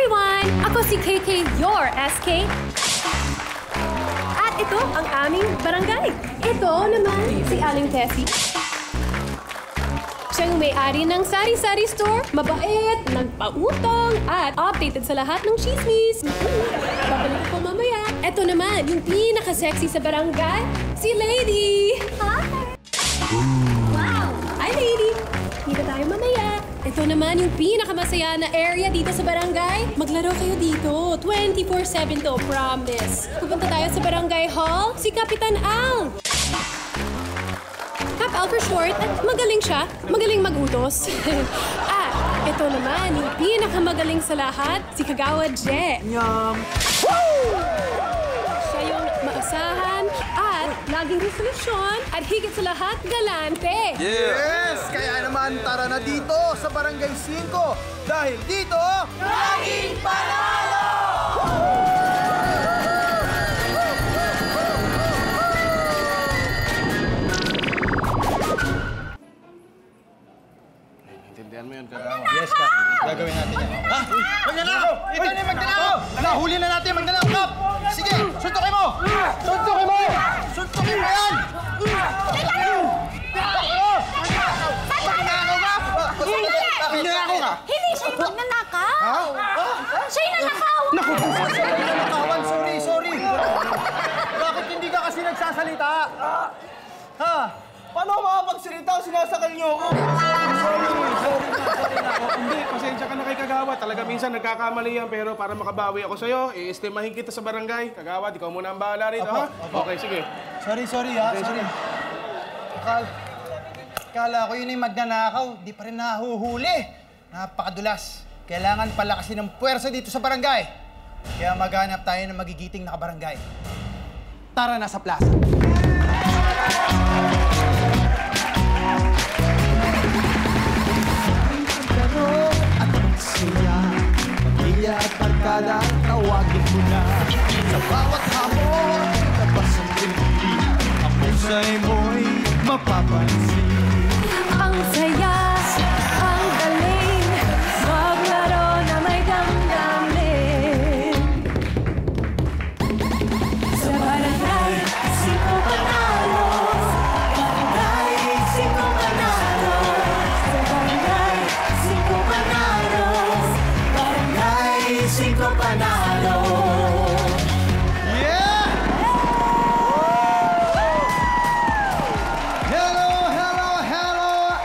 everyone! Ako si KK, your SK. At ito ang aming barangay. Ito naman si Aling Tessie. Siyang may-ari ng sari-sari store, mabait, nagpautang, at updated sa lahat ng chismis. Babalik ko mamaya. Ito naman, yung pinaka-sexy sa barangay, si Lady. Hi! Wow! Hi, Lady! Kita tayo mamaya. Ito naman yung pinakamasaya na area dito sa barangay. Maglaro kayo dito. 24/7 to, promise. Pupunta tayo sa barangay hall, si Kapitan Al. Kap Al for short, at magaling siya. Magaling mag-utos. At ito naman yung pinakamagaling sa lahat, si Kagawad Je. Yum! Woo! Siya yung maasahan at laging resolusyon at higit sa lahat, galante. Yes! Kaya naman tara na dito sa Barangay 5 dahil dito, laging panalo! Intindihan mo yun, Kagawa. Yes, Kap. Gagawin natin yan. Ha? Magnanakaw! Ito na yung magnanakaw! Nahuli na natin yung magnanakaw, Kap! Sige, suntukin mo! Suntukin mo! Suntukin mo yan! Magnanakaw ka? Hindi siya yung magnanakaw! Siya yung nanakaw! Naku, nanakawan. Sorry. Bakit hindi ka kasi nagsasalita? Ha? Paano ako makapagsalita? Sinasakal niyo ako. Sorry na. Hindi, pasensya ka na kay Kagawa. Talaga minsan nagkakamali yan, pero para makabawi ako sa'yo, i-estimahin kita sa barangay. Kagawa, ikaw muna ang bahala rito, ha? Okay, sige. Sorry ha. Sorry. Kala ko yun yung magnanakaw. Di pa rin nahuhuli. Napakadulas. Kailangan palakasin ng puwersa dito sa barangay. Kaya maghanap tayo ng magigiting na kabarangay. Tara na sa plaza. At ang saya, pamilya at barkada, tawagin mo na. Sa bawat hamon, labas ang tingin, ang pusay mo'y mapapansin. Ang saya, ang galing, maglaro na may damdamin. Sa barangay, 5 panalo. Barangay, 5 panalo. Sa barangay, 5 panalo. Barangay, 5 panalo. Yeah! Hello,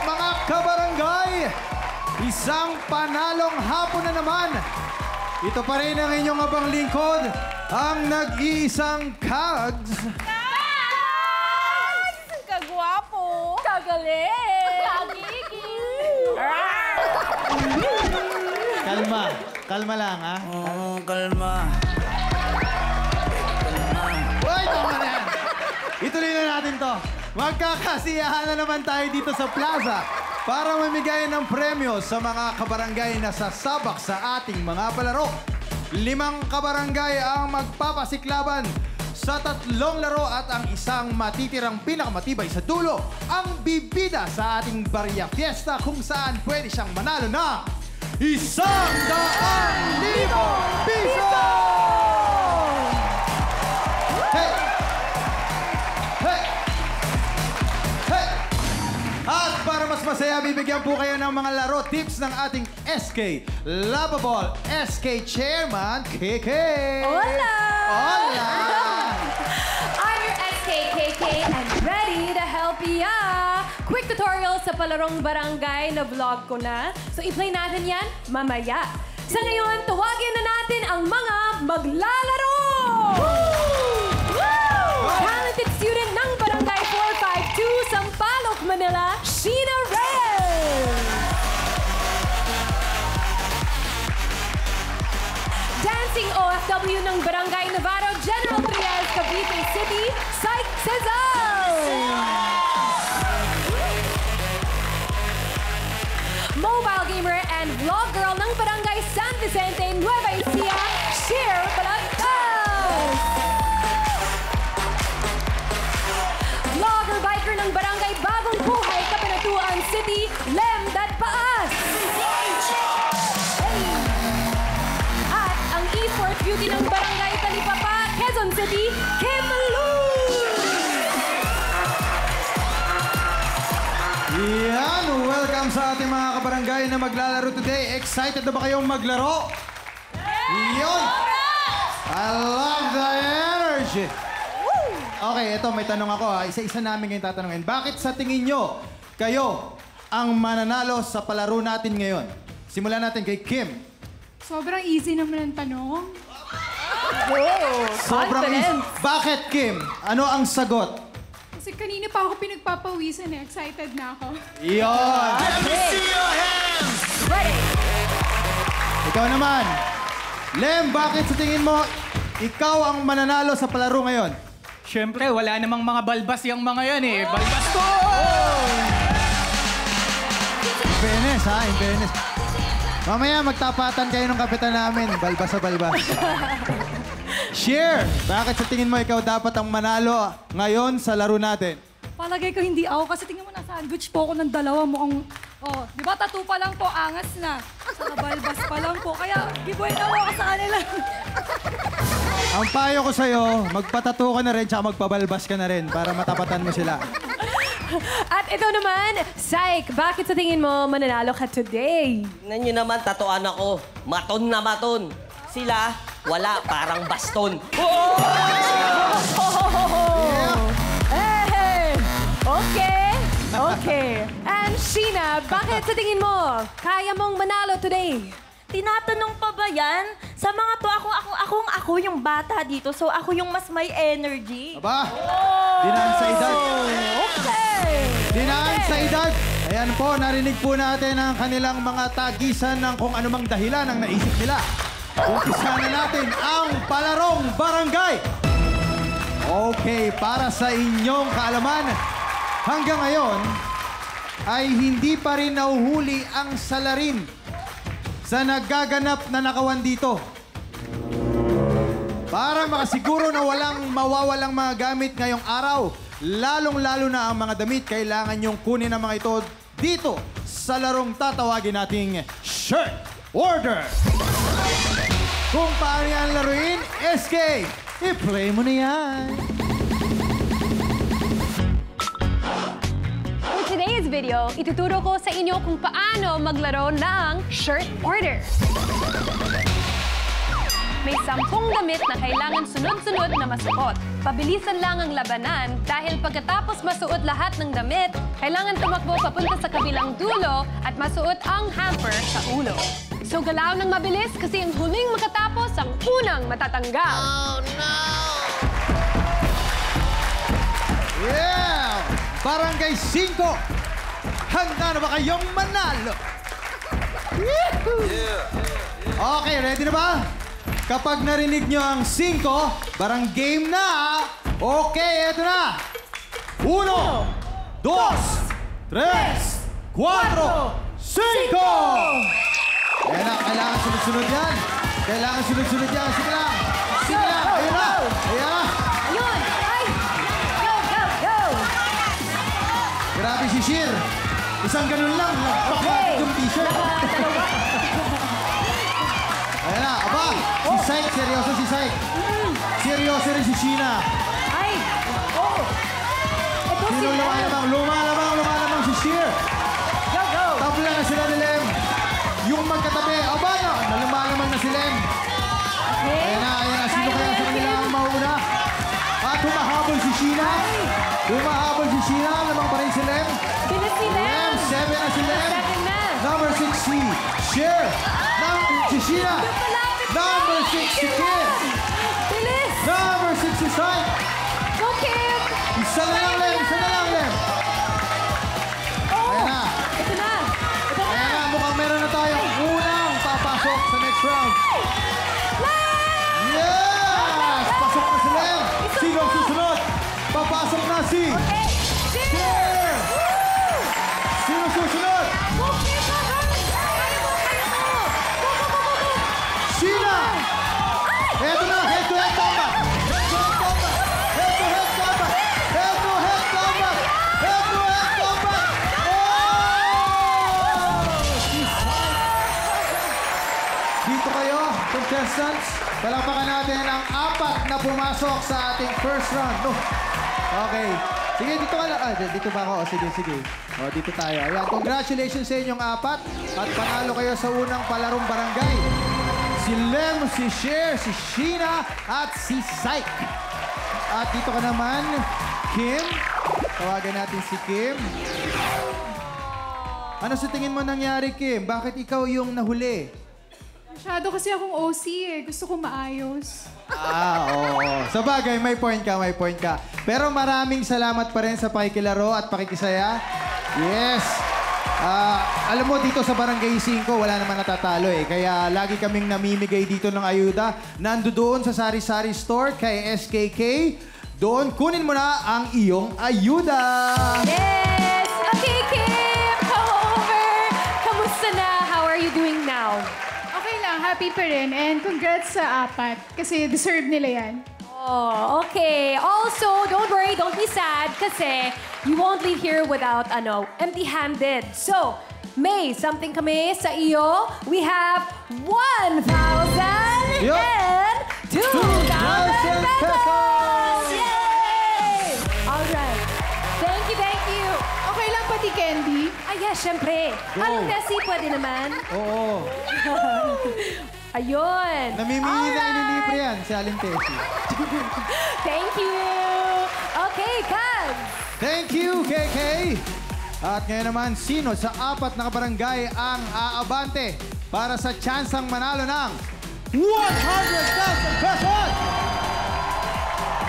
mga kabarangay! Isang panalong hapon na naman. Ito pa rin ang inyong abang lingkod, ang nag-iisang Kags. Kagwapo! Kagaling! Kalma lang, ha? Oo, kalma. Uy, tama na yan! Ituloy na natin to. Magkakasiyahan na naman tayo dito sa plaza para mamigay ng premyo sa mga kabarangay na sasabak sa ating mga palaro. 5 kabarangay ang magpapasiklaban sa 3 laro at ang isang matitirang pinakamatibay sa dulo ang bibida sa ating Barya Fiesta kung saan pwede siyang manalo ng 100,000 piso! Hey! At para mas masaya, bibigyan po kayo ng mga laro tips ng ating SK Lovable SK Chairman, KK! Hola! Hola! I'm your SK, KK, and ready to help ya! Quick tutorial sa palarong barangay na vlog ko na. So i-play natin yan mamaya. Sa ngayon, tawagin na natin ang mga maglalaro! Talented student ng Barangay 452, Sampaloc, Manila, Sheena Reyes! Dancing OFW ng Barangay Navarro, General Trias, Cavite City, Syke Cezal! Mobile gamer and vlog girl ng Barangay San Vicente, Nueva Ecija, Sheer Balagtas! Vlogger biker ng Barangay Bagong Buhay, Cabanatuan City, Lem Dadpaas! beauty ng Barangay Talipapa, Quezon City, Kim Luz! Yan, welcome sa ating mga kabarangay na maglalaro today. Excited na ba kayong maglaro? Yun! I love the energy! Okay, ito may tanong ako ha. Isa-isa namin kayong tatanungin. Bakit sa tingin nyo, kayo ang mananalo sa palaro natin ngayon? Simulan natin kay Kim. Sobrang easy naman ang tanong. Sobrang easy. Bakit, Kim? Ano ang sagot? Kasi kanina pa ako pinagpapawisan eh. Excited na ako. Iyon! Ikaw naman. Lem, bakit sa tingin mo, ikaw ang mananalo sa palaro ngayon? Siyempre, wala namang mga balbas yung mga yan eh. Balbas ko! In fairness, ha? In fairness. Mamaya, magtapatan kayo ng kapitan namin. Balbas sa balbas. Share! Bakit sa tingin mo ikaw dapat ang manalo ngayon sa laro natin? Palagay ko hindi ako kasi tingnan mo na sandwich po ako ng dalawa mukhang... Oh, di ba tattoo pa lang po, angas na. Saka balbas pa lang po. Kaya giveaway na ako sa kanila. Ang payo ko sa'yo, magpatato ka na rin tsaka magpabalbas ka na rin para matapatan mo sila. At ito naman, Psych, bakit sa tingin mo mananalo ka today? Tingnan nyo naman, tatuan ako. Maton na maton. Sila, wala, parang baston. Hey! Okay. And Sheena, bakit sa tingin mo kaya mong manalo today? Tinatanong pa ba yan? Sa mga to, ako yung bata dito. So ako yung mas may energy. Aba, dinaan sa edad. Okay! Dinaan sa edad. Ayan po, narinig po natin ang kanilang mga tagisan ng kung anumang dahilan ang naisip nila. Umpisa na natin ang palarong barangay. Okay, para sa inyong kaalaman, hanggang ngayon ay hindi pa rin nahuhuli ang salarin sa nagaganap na nakawan dito. Para makasiguro na walang mawawalang mga gamit ngayong araw, lalong-lalo na ang mga damit, kailangan nyong kunin ang mga ito dito sa larong tatawagin nating Shirt Order. Kung paano yan laruin, SK, i-play mo na yan. For today's video, ituturo ko sa inyo kung paano maglaro ng Shirt Order. May 10 damit na kailangan sunod-sunod na masuot. Pabilisan lang ang labanan dahil pagkatapos masuot lahat ng damit, kailangan tumakbo papunta sa kabilang dulo at masuot ang hamper sa ulo. So galaw ng mabilis kasi ang huling makatapos ang unang matatanggal. Oh no! Yeah! Barangay 5! Handa na ba kayong manalo? Okay, ready na ba? Kapag narinig nyo ang 5, barang game na. Okay, eto na. 1, 2, 3, 4, 5! Ayan na, kailangan sunod-sunod yan. Kailangan sunod-sunod yan. Sige lang. Sige lang. Ayun na. Ayan na. Ayun! Ay! Go! Grabe si Shir. Isang ganun lang. Nagpaklat yung t-shirt. Ayan na. Aba, si Syke. Seryoso si Syke. Seryoso rin si Sheena. Ay! Oh! Ito Sino sila! lumalamang si Shir. Go! Tabla na sila ni Lem. Yung magkatabi. Aba na. Lumalamang na si Lem. Ayan na. Sino kaya sa kanila ang mauna? At humahabol si Sheena. Humahabol si Sheena. Lamang pa rin si Lem. Bilis si Lem! Lem, 7 na si Lem. 7 na! Number 6 si Cher. Si Sheena. Number 6 si Kim. Bilis! Number 6 si Syke. Go, Kim! Isa na lang, Lem. Oh! Ayan na. Ito na! Ayan na, mukhang meron na tayong unang papasok sa next round. Yes! Pasok na si Lem. Sino ang susunod? Papasok na si Cher. Sino susunod? Sheena! Eto na, head-to-head combat! Head-to-head combat! Head-to-head combat! Head-to-head combat! Oh! Dito kayo kayo, contestants. Palakpakan natin ang 4 na pumasok sa ating first round. No. Okay. Sige, dito ka lang. Dito ba ako? Sige. Dito tayo. Ayan, congratulations sa inyong 4. At panalo kayo sa unang palarong barangay. Si Lem, si Cher, si Sheena, at si Syke. At dito ka naman, Kim. Tawagan natin si Kim. Ano sa tingin mo nangyari, Kim? Bakit ikaw yung nahuli? Masyado kasi akong OC eh. Gusto ko maayos. Oo. Sa bagay, may point ka. Pero maraming salamat pa rin sa pakikilaro at pakikisaya. Yes. Alam mo, dito sa Barangay 5, wala naman natatalo eh. Kaya lagi kaming namimigay dito ng ayuda. Nandoon sa Sari-Sari Store kay SKK. Doon, kunin mo na ang iyong ayuda. Yes! Okay, Kim! Come over! Kamusta na? How are you doing now? Okay lang, happy pa rin. And congrats sa 4. Kasi deserve nila yan. Oh, okay. Also, don't worry, don't be sad kasi you won't leave here without, empty-handed. So, may something kami sa iyo. We have 1,000 Yup. and 2,000 pesos! Yay! All right. Thank you. Okay lang pati candy. Yes, syempre. Alam kasi, pwede naman. Oo. Ayun. Namimili na inilibre yan, si Aling Tessie. Thank you. Okay, Kaz. Thank you, KK. At ngayon naman, sino sa 4 na kabarangay ang aabante para sa tsansang manalo ng 100,000 pesos?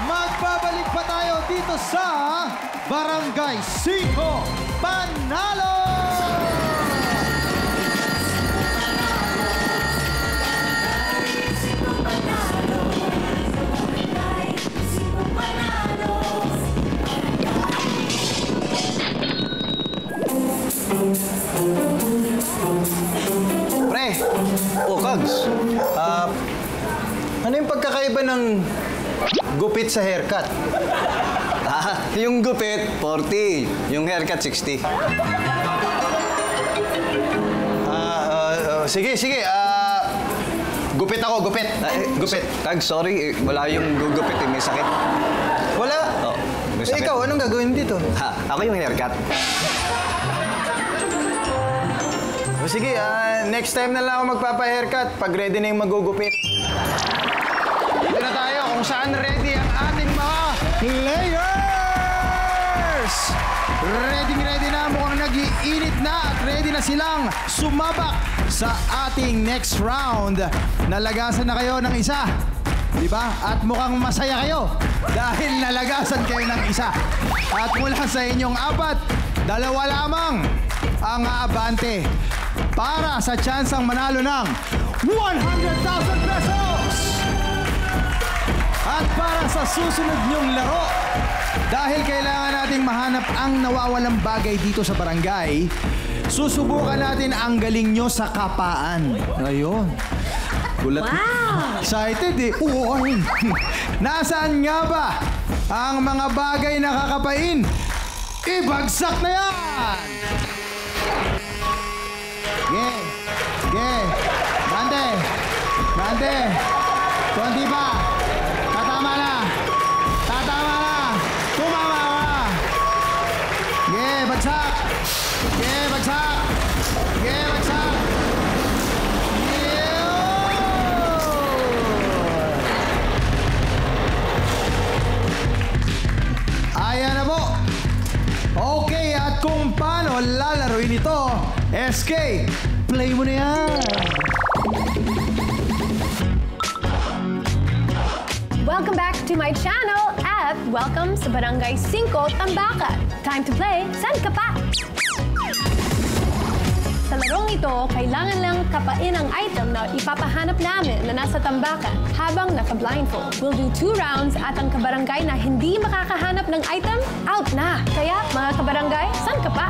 Magbabalik pa tayo dito sa Barangay 5 Panalo! Pre! Oh, Kags. Ano yung pagkakaiba ng gupit sa haircut? Yung gupit, 40. Yung haircut, 60. Sige. Gupit ako, gupit. Gupit. Kags, sorry. Wala yung gugupit. May sakit. Wala? Oh, may sakit. Ikaw, anong gagawin dito? Ako yung haircut. O sige, next time na lang ako magpapa-haircut pag ready na yung magugupit. Dito na tayo kung saan ready ang ating mga players! Ready na, mukhang nag-iinit na at ready na silang sumabak sa ating next round. Nalagasan na kayo ng isa, di ba? At mukhang masaya kayo dahil nalagasan kayo ng isa. At mula sa inyong 4, 2 lamang ang aabante para sa tsansang manalo ng 100,000 pesos! At para sa susunod niyong laro, dahil kailangan nating mahanap ang nawawalang bagay dito sa barangay, susubukan natin ang galing nyo sa kapaan. Ayun. Gulat. Wow! Excited eh. Uy! Nasaan nga ba ang mga bagay na kakapain? Ibagsak na yan! Bande! Konti pa! Tatama na! Tumama ka! Bagsak! Ayan na po! Okay, at kung paano lalaroin ito, SK, play mo na yan! Welcome back to my channel at welcome sa Barangay 5 Tambakan. Time to play San Ka Pa? Sa larong ito, kailangan lang kapain ang item na ipapahanap namin na nasa tambakan habang naka-blindfold. We'll do 2 rounds at ang kabarangay na hindi makakahanap ng item, out na. Kaya mga kabarangay, San Ka Pa?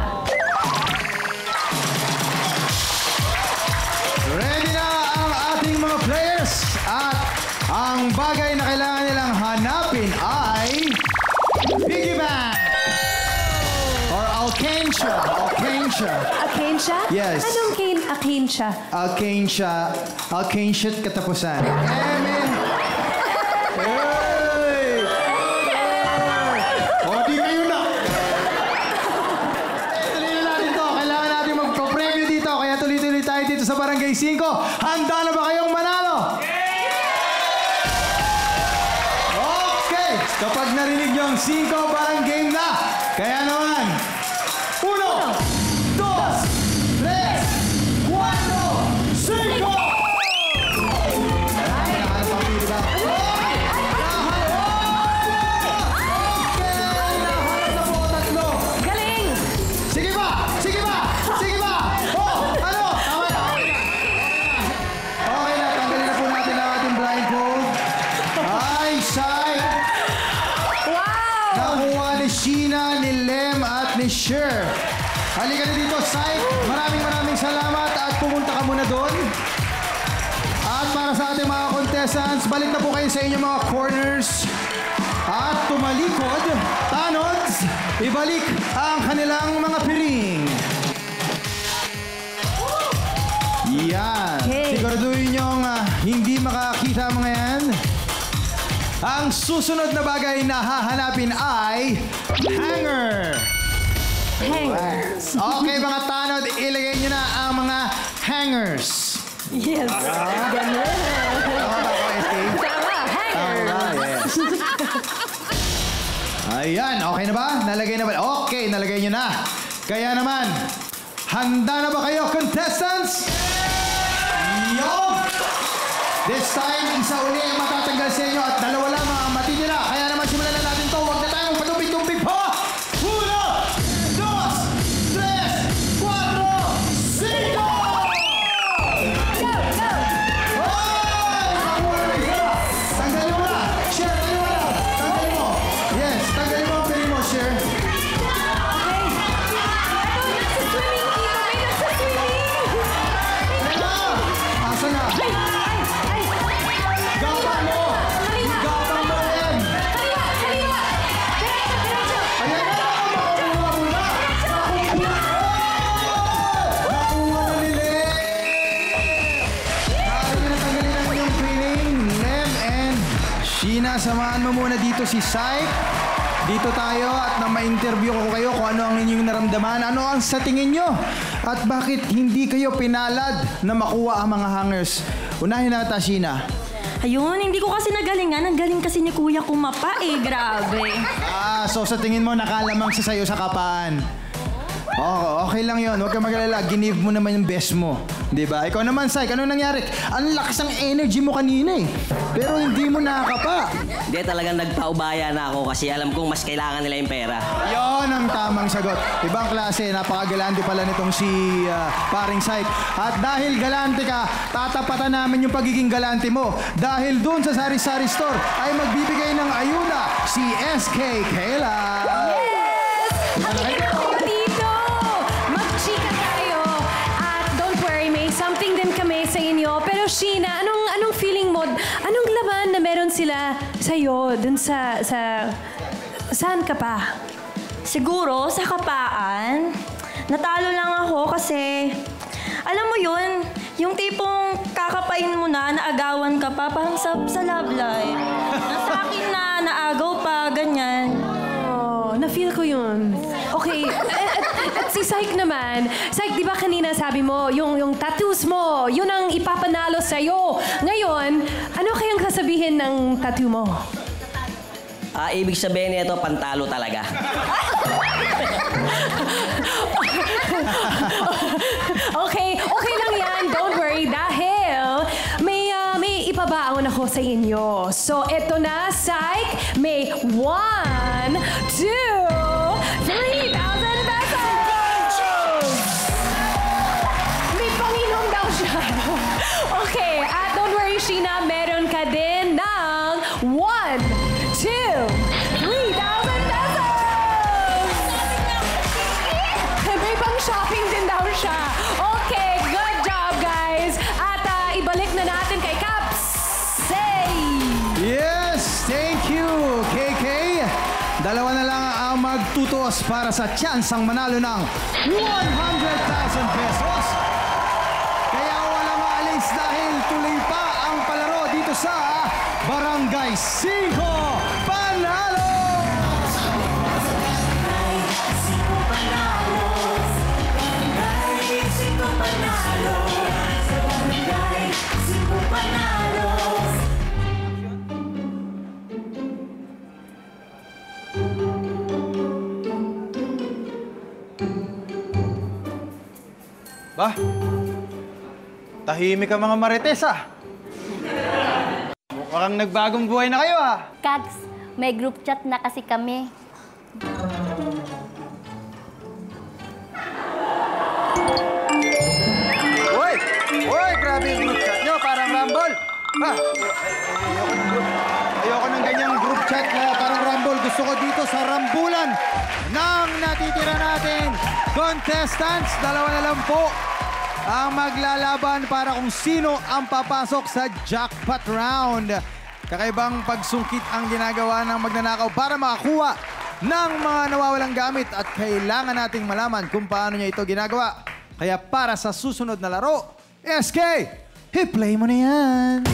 Ready na ang ating mga players at ang bagay na kailangan nilang hanapin ay piggy bank or alkensia. Acacia. Acacia? Yes. Anong acacia? Acacia katapusan. Amen. Hey! O, di kayo na. Tuloy na natin to. Kailangan natin magpa-premyo dito. Kaya tuloy-tuloy tayo dito sa Barangay 5. Handa na ba kayong manalo? Okay. Kapag narinig nyo ang 5, parang game na. Kaya naman, 1, 2, 3, 4, 5! Galing! Sige ba? Sige ba? Sige ba? Oh, ano? Tama na. Okay na, tanggalin na po natin ang ating blindfold. Ay, Sai! Wow! Nakuha ni Sheena, ni Lem, at ni Cher. Halika na dito, Sai. Maraming salamat at pumunta ka muna doon. At para sa ating mga contestants, balik na po kayo sa inyong mga corners. At tumalikod, tanods, ibalik ang kanilang mga piring. Yan. Okay. Siguraduhin niyong hindi makakita mga yan. Ang susunod na bagay na hahanapin ay hanger. Hangers. Okay mga tanod, ilagay niyo na ang mga hangers. Yes. Ganun. Tama, hangers. Ayan, okay na ba? Nalagay na ba? Okay, nalagay niyo na. Kaya naman, handa na ba kayo, contestants? Yo! This time, isa uli ang matatanggal sa inyo at dalawa lang ang matitira. Kaya naman, simulan na natin to. Huwag na tayong patubig-tubig pa! 1, 2, 3, 4, 5! Tanggalin mo na! Cher, tanggalin mo na! Tanggalin mo! Yes, tanggalin mo ang piling mo, Cher. Asa na? Gapang mo! Gapang mo yan! Ayan na! Makuha mo na! Nakuha na ni Lem! Tanggalin ang inyong piling. Lem and Sheena, samahan mo muna dito si Syke. Dito tayo at na ma-interview ko kayo kung ano ang inyong naramdaman. Ano ang sa tingin nyo? At bakit hindi kayo pinalad na makuha ang mga hangers? Unahin natin, Sheena. Ayun, hindi ko kasi nagalingan. Ang galing kasi ni Kuya kumapa eh. Grabe. So sa tingin mo nakalamang siya sa'yo sa kapaan? Oo, okay lang yun. Huwag kang mag-alala. Ginive mo naman yung best mo. Diba? Ikaw naman, Syke, ano nangyari? Ang lakas ng energy mo kanina eh. Pero hindi mo nakakapa. Hindi, talagang nagpaubaya na ako kasi alam kong mas kailangan nila yung pera. Yon ang tamang sagot. Ibang klase, napakagalante pala nitong si paring Syke. At dahil galante ka, tatapatan namin yung pagiging galante mo. Dahil dun sa Sari Sari Store ay magbibigay ng ayuda si SK Kayla. Yes! Makikita ko dito! Magchika tayo. At don't worry, may something din kami sa inyo. Pero Sheena, anong feeling mo? Anong laban na meron sila sa'yo? Dun sa saan ka pa? Siguro, sa kapaan, natalo lang ako kasi, alam mo yun, yung tipong kakapain mo na, naagawan ka pa, parang sa love life. Sa akin na, naagaw pa, ganyan. Oh, na-feel ko yun. Okay, at si Syke naman, Syke, di ba kanina sabi mo, yung tattoos mo, yun ang ipapanalo sa'yo. Ngayon, ano kayang sasabihin ng tattoo mo? Ibig sabihin nito, pantalo talaga. Okay lang yan. Don't worry dahil may ipabaon ako sa inyo. So, eto na, Syke. May 1, 2, 3,000 pesos! May panginom daw siya. Okay, at don't worry, Sheena, meron ka din ng 1, 2, 3,000 pesos! May pang-shopping din daw siya. Okay, good job, guys. At ibalik na natin kay Caps. Say! Yes, thank you, KK. Dalawa na lang ang magtutuwa kilos para sa tsansang manalo ng 100,000 pesos. Kaya walang maalis dahil tuloy pa ang palaro dito sa Barangay 5 Panalo! Ba? Tahimik ka mga marites Mukhang nagbagong buhay na kayo Kags, may group chat na kasi kami. Uy! Uy! Grabe yung group chat nyo, parang Rumble! Ayoko ng ganyang group chat na parang Rumble. Gusto ko dito sa Rambulan ng natitira natin contestants. 2 na lang po ang maglalaban para kung sino ang papasok sa jackpot round. Kakaibang pagsungkit ang ginagawa ng magnanakaw para makakuha ng mga nawawalang gamit at kailangan nating malaman kung paano niya ito ginagawa. Kaya para sa susunod na laro, SK, i-play mo na yan!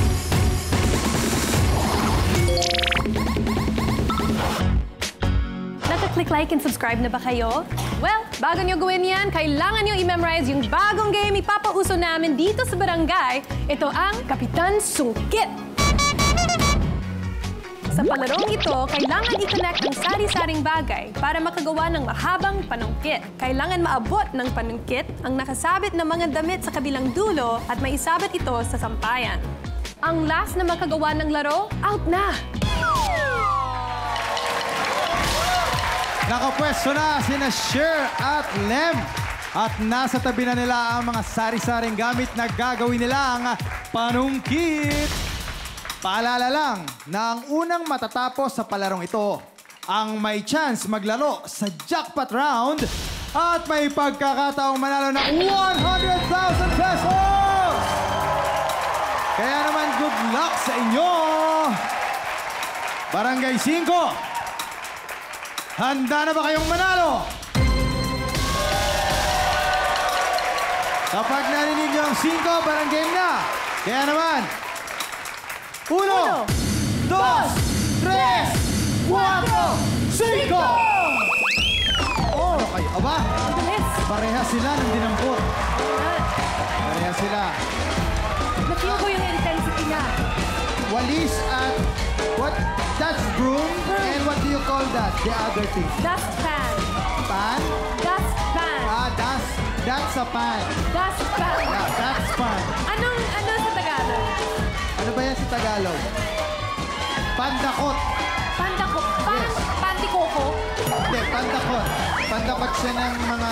Naka-click like and subscribe na ba kayo? Well, bago nyo gawin yan, kailangan nyo i-memorize yung bagong game ipapauso namin dito sa barangay. Ito ang Kapitan Sungkit. Sa palarong ito, kailangan i-connect ang sari-saring bagay para makagawa ng mahabang panungkit. Kailangan maabot ng panungkit ang nakasabit na mga damit sa kabilang dulo at maisabit ito sa sampayan. Ang last na makagawa ng laro, out na! Nakapwesto na sina Cher at Lem. At nasa tabi na nila ang mga sari-saring gamit na gagawin nila ang panungkit. Paalala lang na ang unang matatapos sa palarong ito ang may chance maglaro sa jackpot round at may pagkakataong manalo ng 100,000 pesos! Kaya naman good luck sa inyo! Barangay 5, handa na ba kayong manalo? Kapag narinig nyo ang 5, parang game na. Kaya naman, 1, 2, 3, 4, 5! Oh, kayo. Aba, pareha sila ng dinampot. Pareha sila. Nakiyo ko yung intensity niya. Walis at what? That's broom. And what do you call that? The other thing. Dustpan. Pan? Dustpan. That's a pan. Dustpan. Yeah, that's pan. Ano sa Tagalog? Ano ba yan sa Tagalog? Pandakot. Pandakot. Parang pandikoko. Hindi, pandakot. Pandakot siya ng mga,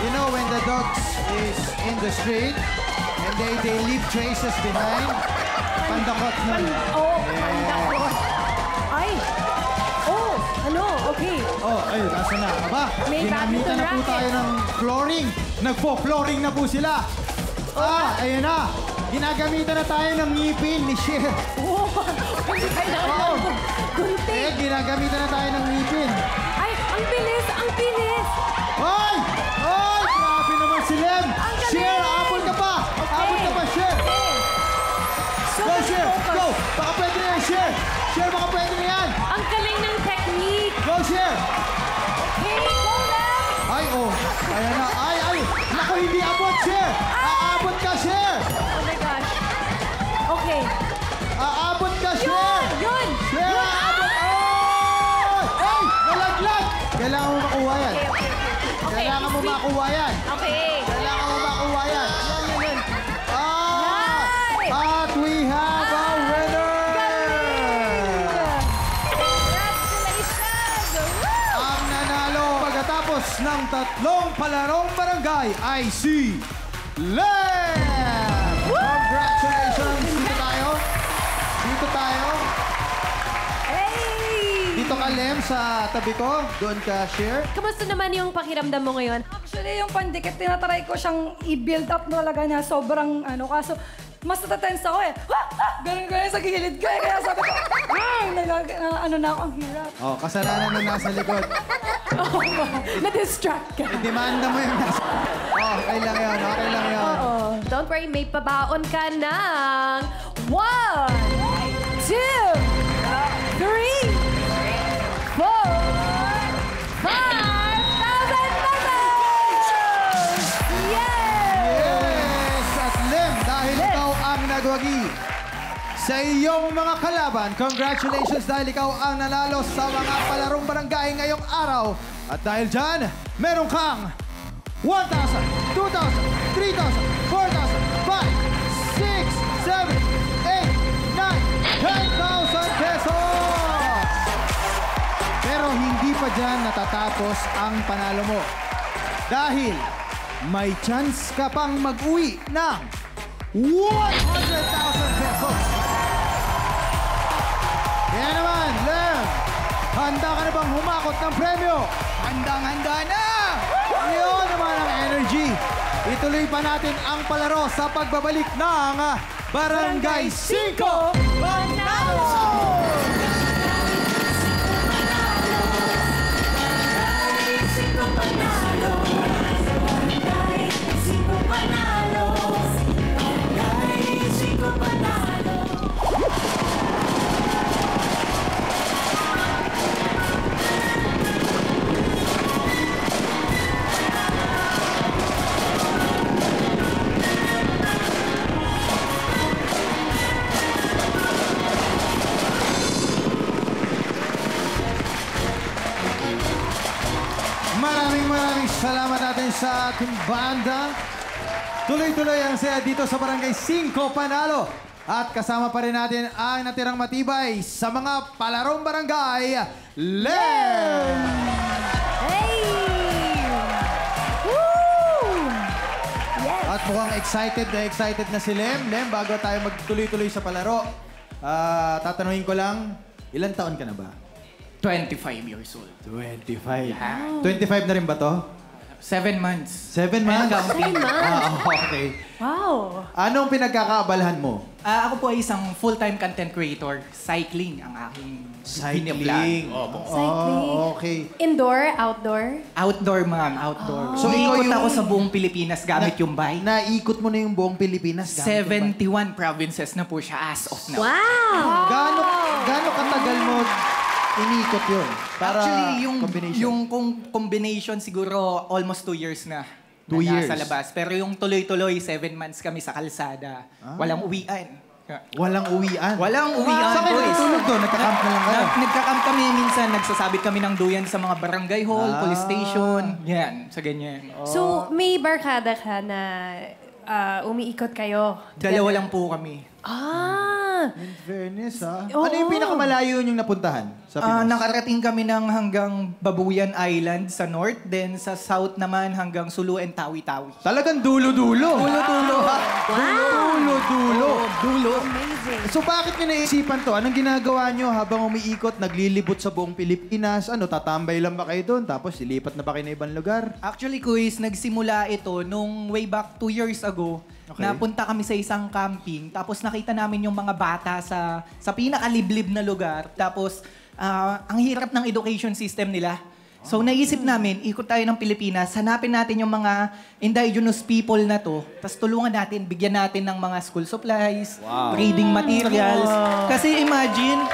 you know, when the dogs is in the street and they leave traces behind. Pandakot nun. Pandakot. Ay. Oh, ano? Okay. Oh, ayun, nasa na. Aba, May ginamitan na po badminton tayo ng flooring. Nagpo-flooring na po sila. Ayun na. Ginagamitan na tayo ng ngipin ni Cher. Oh, hindi kailangan ng gunting. Ginagamitan na tayo ng ngipin. Ay, ang bilis, ang bilis. Ay! Ay! Grabe naman si Lem. Cher, abot ka pa. Abot ka pa, Cher. Go, Cher. Go. Baka pwede na yan, Cher. Cher, baka pwede na yan. Ang galing ng technique. Go, Cher. Hey, go, Lem. Ay, oh. Ayan na. Ay. Naku, hindi abot, Cher. Aabot ka, Cher. Oh my gosh. Okay. Aabot ka, Cher. Yun. Cher, aabot. Oh! Ay, nalaglag. Kailangan mo makuha yan. Okay. Kailangan mo makuha yan. Okay. Kailangan mo makuha yan. Yan. At we have a winner! Congratulations! Ang nanalo pagkatapos ng 3 palarong barangay ay si Lem! Congratulations! Dito tayo. Hey! Dito ka, Lem, sa tabi ko. Doon ka, Cher. Kamusta naman yung pakiramdam mo ngayon? Actually, yung pandikit, tinatry ko siyang i-build up talaga na sobrang kaso mas natatense ako eh. Ganun sa gilid ko eh. Kaya sabi ko, Ano na ako, ang hirap. Oh, kasalanan na nasa likod. Na-distract ka. Demanda mo yung nasa... Oh, okay lang yun. Okay lang yun. Oo. Don't worry, may pabaon ka ng 1, 2, 3, 4, 5, 1,000 pesos! Yay! Yes! At Lem, dahil ikaw ang nagwagi sa iyong mga kalaban, congratulations dahil ikaw ang nanalo sa mga palarong barangay ngayong araw. At dahil dyan, meron kang 1,000, 2,000, 3,000, 4,000, 5, 6, 7, 8, 9, 10,000 pesos! Pero hindi pa dyan natatapos ang panalo mo. Dahil may chance ka pang mag-uwi ng 100,000 pesos! Kaya naman, Lem, handa ka na bang humakot ng premyo? Handang-handa na! Yun naman ang energy. Ituloy pa natin ang palaro sa pagbabalik ng Barangay 5 Panalo! Maraming salamat natin sa ating banda. Tuloy-tuloy ang saya dito sa Barangay 5 Panalo. At kasama pa rin natin ang natirang matibay sa mga palarong barangay, Lem! Hey! Woo! Yes! At mukhang excited na si Lem. Lem, bago tayo magtuloy-tuloy sa palaro, tatanungin ko lang, ilang taon ka na ba? 25 years old. 25. 25 na rin ba to? 7 months. 7 months? 7 months? Okay. Wow! Anong pinagkakaabalahan mo? Ako po ay isang full-time content creator. Cycling ang aking Cycling. Opo. Cycling. Oh, okay. Indoor, outdoor? Outdoor, ma'am. Outdoor. So, So, ikaw ikot yung- ako sa buong Pilipinas gamit yung bike. Naikot mo na yung buong Pilipinas? gamit yung bike? 71 provinces na po siya as of now. Wow! Gaano katagal mo inikot yun? Para Actually, combination. yung combination siguro almost 2 years na. 2 na years. Nasa labas. Pero yung tuloy-tuloy, 7 months kami sa kalsada. Walang uwian. Walang uwian? Walang uwian. Saan kayo boys. natutulog doon? Nagka-camp na lang kayo? Nagka-camp kami minsan. Nagsasabit kami ng duyan sa mga barangay hall, police station. Yan, sa ganyan. So, may barkada ka na umiikot kayo? Dalawa lang po kami. In fairness, ha? Oo. Ano yung pinakamalayo yung napuntahan sa Pinas? Nakarating kami ng hanggang Babuyan Island sa north, then sa south naman hanggang Sulu and Tawi-Tawi. Talagang dulo-dulo. Dulo-dulo. Dulo-dulo. Dulo. Amazing. So bakit nyo naisipan to? Anong ginagawa nyo habang umiikot, naglilibot sa buong Pilipinas? Ano, tatambay lang ba kayo doon? Tapos ilipat na ba kayo na ibang lugar? Actually, Kuis, nagsimula ito nung way back 2 years ago. Okay. Napunta kami sa isang camping, tapos nakita namin yung mga bata sa pinakaliblib na lugar. Tapos, ang hirap ng education system nila. So, naisip namin, ikot tayo ng Pilipinas, hanapin natin yung mga indigenous people na to, tapos tulungan natin, bigyan natin ng mga school supplies, reading materials. Kasi imagine,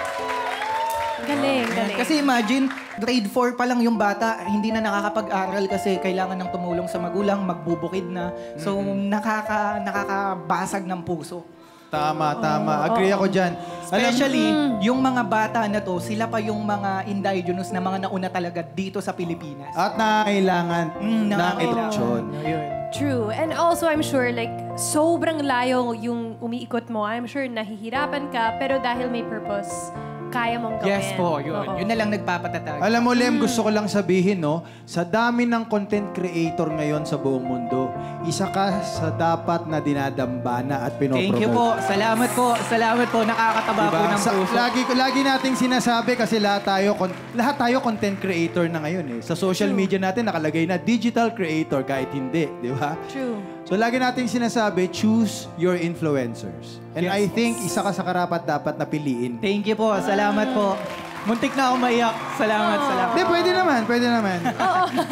Galing, galing. kasi imagine, grade 4 pa lang yung bata, hindi na nakakapag-aral kasi kailangan ng tumulong sa magulang, magbubukid na. So, nakakabasag ng puso. Tama. Agree ako dyan. Especially, yung mga bata na to, sila pa yung mga indigenous na mga nauna talaga dito sa Pilipinas. At nangangailangan ng nangangailangan. edukasyon. Ayun. True. And also, I'm sure, like, sobrang layo yung umiikot mo. I'm sure nahihirapan ka, pero dahil may purpose, kaya mong gawin. Yes po, yun. Oo. Yun na lang nagpapatatag. Alam mo, Lem, gusto ko lang sabihin, no, sa dami ng content creator ngayon sa buong mundo, Isa ka sa dapat na dinadambana at pinopromote. Thank you po. Salamat po. Salamat po. Nakakataba po ng puso. Lagi nating sinasabi kasi lahat tayo content creator na ngayon eh. Sa social media natin nakalagay na digital creator kahit hindi, di ba? True. So lagi nating sinasabi, choose your influencers. And I think isa ka sa karapat dapat na piliin. Thank you po. Salamat po. Muntik na ako maiyak. Salamat. Hindi, pwede naman.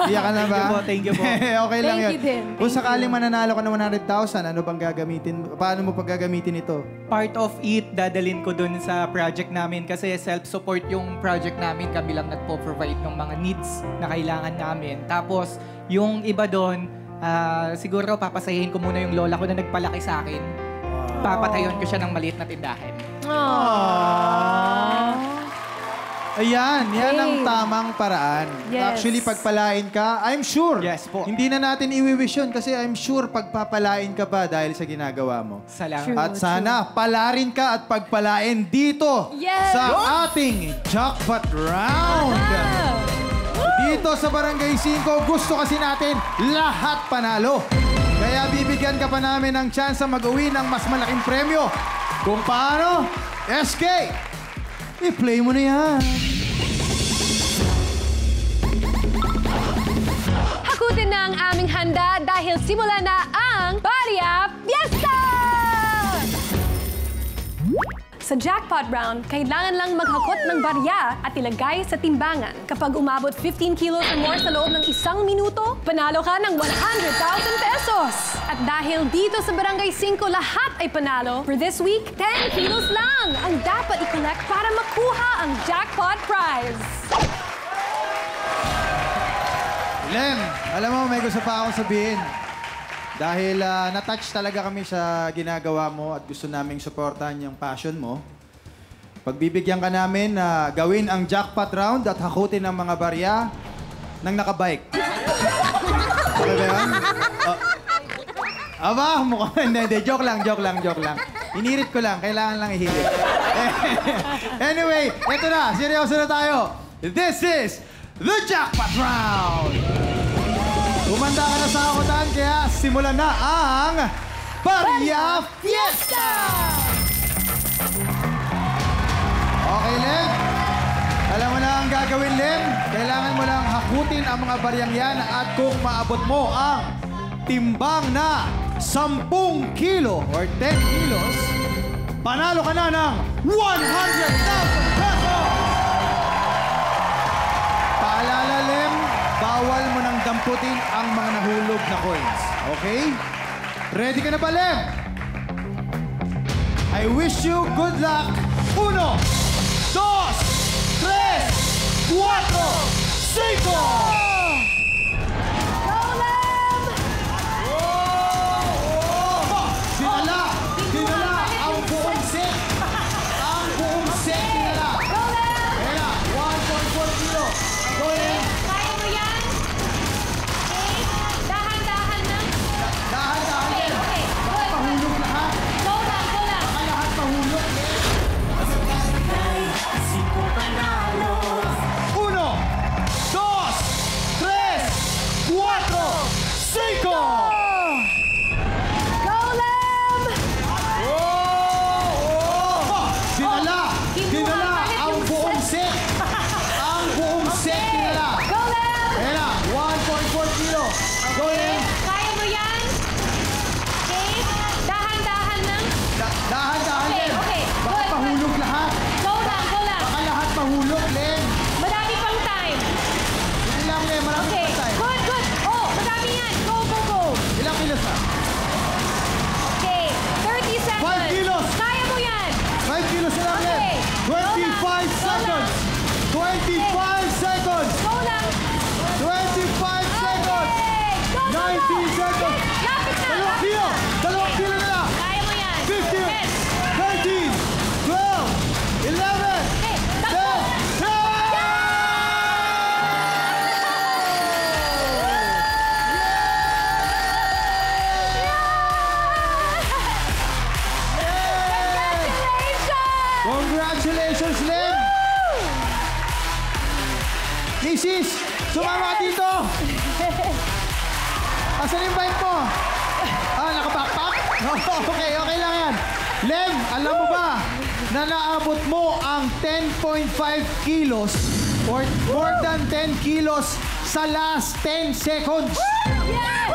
Iyak ka na ba? Thank you po. Okay lang Thank yun. you din. Kung sakaling mananalo ka ng 100,000, ano bang gagamitin? Paano mo gagamitin ito? Part of it, dadalhin ko dun sa project namin kasi self-support yung project namin. Kami lang nagpo-provide ng mga needs na kailangan namin. Tapos, yung iba dun, siguro papasahin ko muna yung lola ko na nagpalaki sa akin. Papatayon ko siya ng maliit na tindahan. Ayan, yan ang tamang paraan. Yes. Actually, pagpalain ka, I'm sure. Yes po. Hindi na natin i-wish yun kasi I'm sure pagpapalain ka pa dahil sa ginagawa mo. Salamat. True. At sana palarin ka at pagpalain dito sa ating jackpot round. Dito sa Barangay 5, gusto kasi natin lahat panalo. Kaya bibigyan ka pa namin ng chance mag-uwi ng mas malaking premyo. Kung paano, SK, i-play mo na yan. Hakutin na ang aming handa dahil simula na ang Barya Fiesta! Sa jackpot round, kailangan lang maghakot ng barya at ilagay sa timbangan. Kapag umabot 15 kilos or more sa loob ng 1 minuto, panalo ka ng 100,000 pesos. At dahil dito sa Barangay 5 lahat ay panalo, for this week, 10 kilos lang ang dapat i-collect para makuha ang jackpot prize. Lem, alam mo, may gusto pa akong sabihin. Dahil na-touch talaga kami sa ginagawa mo at gusto naming supportahan yung passion mo, pagbibigyan ka namin na gawin ang jackpot round at hakutin ang mga barya ng nakabike. Okay ba yan? Aba, mukhang hindi. Joke lang. Inirit ko lang. Kailangan lang ihirit. Anyway, eto na. Seryoso na tayo. This is the jackpot round! Kumanda ka na sa hakutan, kaya simulan na ang Barya Fiesta! Okay, Lem. Alam mo na ang gagawin, Lem. Kailangan mo lang hakutin ang mga baryang yan at kung maabot mo ang timbang na 10 kilo or 10 kilos, panalo ka na ng 100,000 pesos! Paalala, Lem, bawal mo nang damputin ang mga nahulog na coins. Okay? Ready ka na ba, Lem? I wish you good luck. 1, 2, 3, 4, 5! Congratulations, Lem! Mrs., sumama ka dito! Asan yung bike mo? Naka-backpack? Okay lang yan. Lem, alam mo ba na naabot mo ang 10.5 kilos or more than 10 kilos sa last 10 seconds? Yes!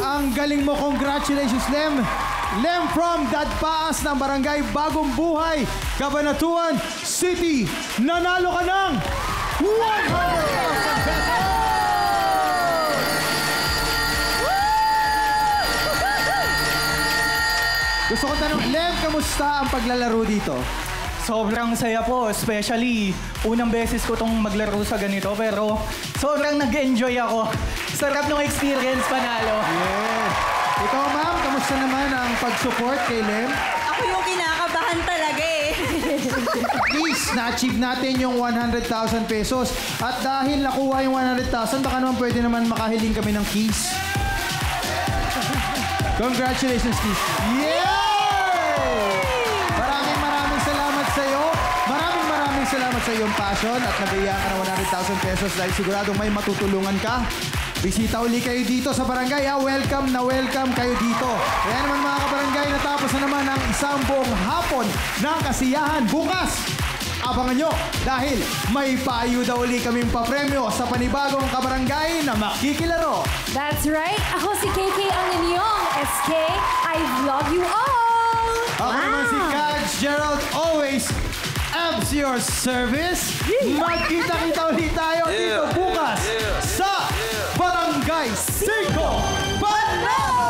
Ang galing mo. Congratulations, Lem. Lem from Dadpaas ng Barangay Bagong Buhay, Cabanatuan City. Nanalo ka ng 100,000 pesos! Gusto ko tanong, Lem, kamusta ang paglalaro dito? Sobrang saya po, especially unang beses ko tong maglaro sa ganito, pero sobrang nag-enjoy ako. Sarap ng experience, panalo. Yeah. Ikaw, ma'am, kamusta naman ang pag-support kay Lem? Ako yung kinakabahan talaga eh. Please, na-achieve natin yung 100,000 pesos. At dahil nakuha yung 100,000, baka naman pwede naman makahiling kami ng keys. Congratulations, keys. Yeah! Maraming salamat sa iyo. Maraming salamat sa iyong passion at nabigyan ka ng 100,000 pesos dahil siguradong may matutulungan ka. Bisita uli kayo dito sa barangay. Welcome kayo dito. Kaya naman mga kabarangay, natapos na naman ang isang buong hapon ng kasiyahan. Bukas, abangan nyo dahil may paayuda uli kaming papremyo sa panibagong kabarangay na makikilaro. That's right. Ako si KK ang inyong SK. I love you all. Ako naman si Cags Gerald, always abs your service. Magkita-kita ulit tayo dito bukas sa Barangay 5 Banal!